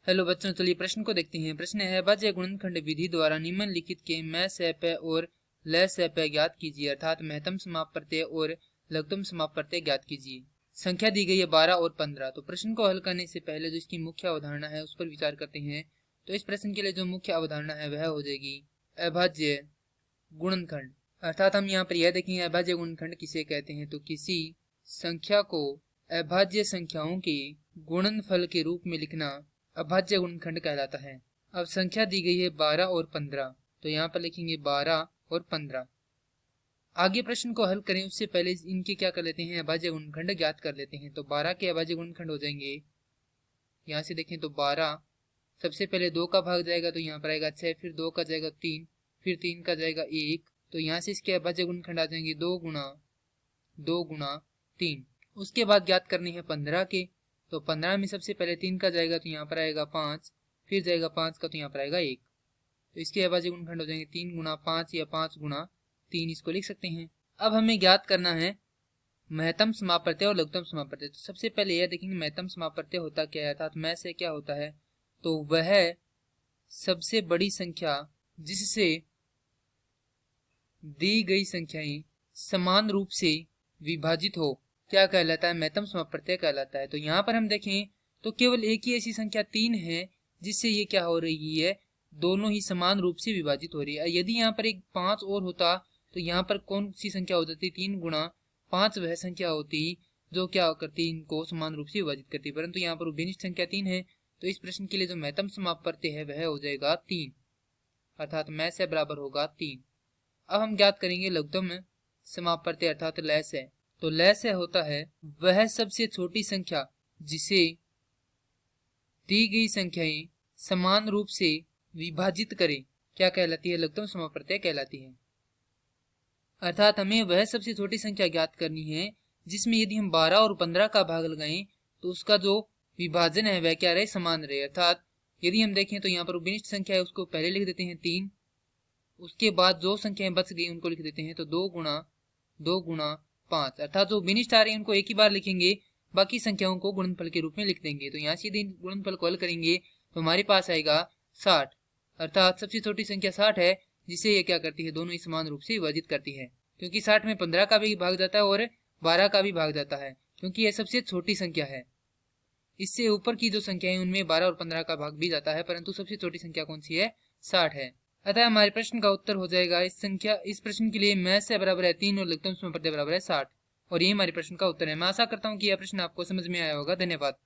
Hello बच्चों, चलिए प्रश्न को देखते हैं। प्रश्न है अभाज्य गुणनखंड विधि द्वारा निम्नलिखित के मैं से पे और ल से पे ज्ञात कीजिए, अर्थात महत्तम समाप प्रत्यय और लघुत्तम समाप प्रत्यय ज्ञात कीजिए। संख्या दी गई है 12 और 15। तो प्रश्न को हल करने से पहले जो इसकी मुख्य अवधारणा है उस पर विचार करते हैं। तो इस प्रश्न के लिए जो मुख्य अवधारणा है वह हो जाएगी अभाज्य गुणनखंड। अर्थात हम यहाँ पर यह देखेंगे अभाज्य गुणनखंड किसे कहते हैं। तो किसी संख्या को अभाज्य संख्याओं के गुणनफल के रूप में लिखना अभाज्य गुणनखंड कहलाता है। अब संख्या दी गई है 12 और 15, तो यहाँ पर लिखेंगे 12 और 15। आगे प्रश्न को हल करें उससे पहले इनके क्या कर लेते हैं, अभाज्य गुणनखंड ज्ञात कर लेते हैं। तो 12 के अभाज्य गुणनखंड हो जाएंगे, यहाँ से देखें तो 12 सबसे पहले 2 का भाग जाएगा तो यहाँ पर आएगा 6, फिर 2 का जाएगा 3, फिर 3 का जाएगा 1, तो यहाँ से इसके अभाज्य गुणनखंड आ जाएंगे 2 गुणा 3। उसके बाद ज्ञात करनी है 15 के। तो 15 में सबसे पहले 3 का जाएगा तो यहाँ पर आएगा 5, फिर जाएगा 5 का तो यहाँ पर आएगा 1, तो इसके अभाज्य गुणनखंड हो जाएंगे 3 गुणा 5 या 5 गुणा 3, इसको लिख सकते हैं। अब हमें ज्ञात करना है महत्तम समाप प्रत्यय और लघुत्तम समाप प्रत्यय। तो सबसे पहले यह देखेंगे महत्तम समाप प्रत्यय होता क्या है, अर्थात मैं से क्या होता है, तो वह सबसे बड़ी संख्या जिससे दी गई संख्याएं समान रूप से विभाजित हो क्या कहलाता है, महत्तम समाप प्रत्यय कहलाता है। तो यहाँ पर हम देखें तो केवल एक ही ऐसी संख्या 3 है जिससे ये क्या हो रही है, दोनों ही समान रूप से विभाजित हो रही है। यदि यहाँ पर एक 5 और होता तो यहाँ पर कौन सी संख्या हो जाती, 3 गुणा 5 वह संख्या होती जो क्या करती, इनको समान रूप से विभाजित करती, परंतु यहाँ पर विनिष्ठ संख्या 3 है। तो इस प्रश्न के लिए जो महत्तम समाप प्रत्यय है वह हो जाएगा 3, अर्थात मैं से बराबर होगा 3। अब हम ज्ञात करेंगे लघुत्तम समाप प्रत्यय अर्थात लय से। तो लय से होता है वह सबसे छोटी संख्या जिसे दी गई संख्याएं समान रूप से विभाजित करे क्या कहलाती है, लघुत्तम समाप प्रत्यय कहलाती है। अर्थात हमें वह सबसे छोटी संख्या ज्ञात करनी है जिसमें यदि हम 12 और 15 का भाग लगाएं तो उसका जो विभाजन है वह क्या रहे, समान रहे। अर्थात यदि हम देखें तो यहाँ पर विनिष्ठ संख्या है उसको पहले लिख देते हैं 3, उसके बाद जो संख्याएं बच गई उनको लिख देते हैं तो 2 गुणा 5, अर्थात जो विनिष्ठ आ रहे हैं उनको एक ही बार लिखेंगे, बाकी संख्याओं को गुणनफल के रूप में लिख देंगे। तो यहाँ से यदि गुणनफल को हल करेंगे तो हमारे पास आएगा 60, अर्थात सबसे छोटी संख्या 60 है जिसे ये क्या करती है, दोनों ही समान रूप से विभाजित करती है, क्योंकि 60 में 15 का भी भाग जाता है और 12 का भी भाग जाता है, क्योंकि यह सबसे छोटी संख्या है। इससे ऊपर की जो संख्या है उनमें 12 और 15 का भाग भी जाता है, परंतु सबसे छोटी संख्या कौन सी है, 60 है। अतः हमारे प्रश्न का उत्तर हो जाएगा इस प्रश्न के लिए मैं से बराबर है 3 और लघुत्तम समाप प्रत्यय बराबर है 60, और ये हमारे प्रश्न का उत्तर है। मैं आशा करता हूँ कि यह प्रश्न आपको समझ में आया होगा। धन्यवाद।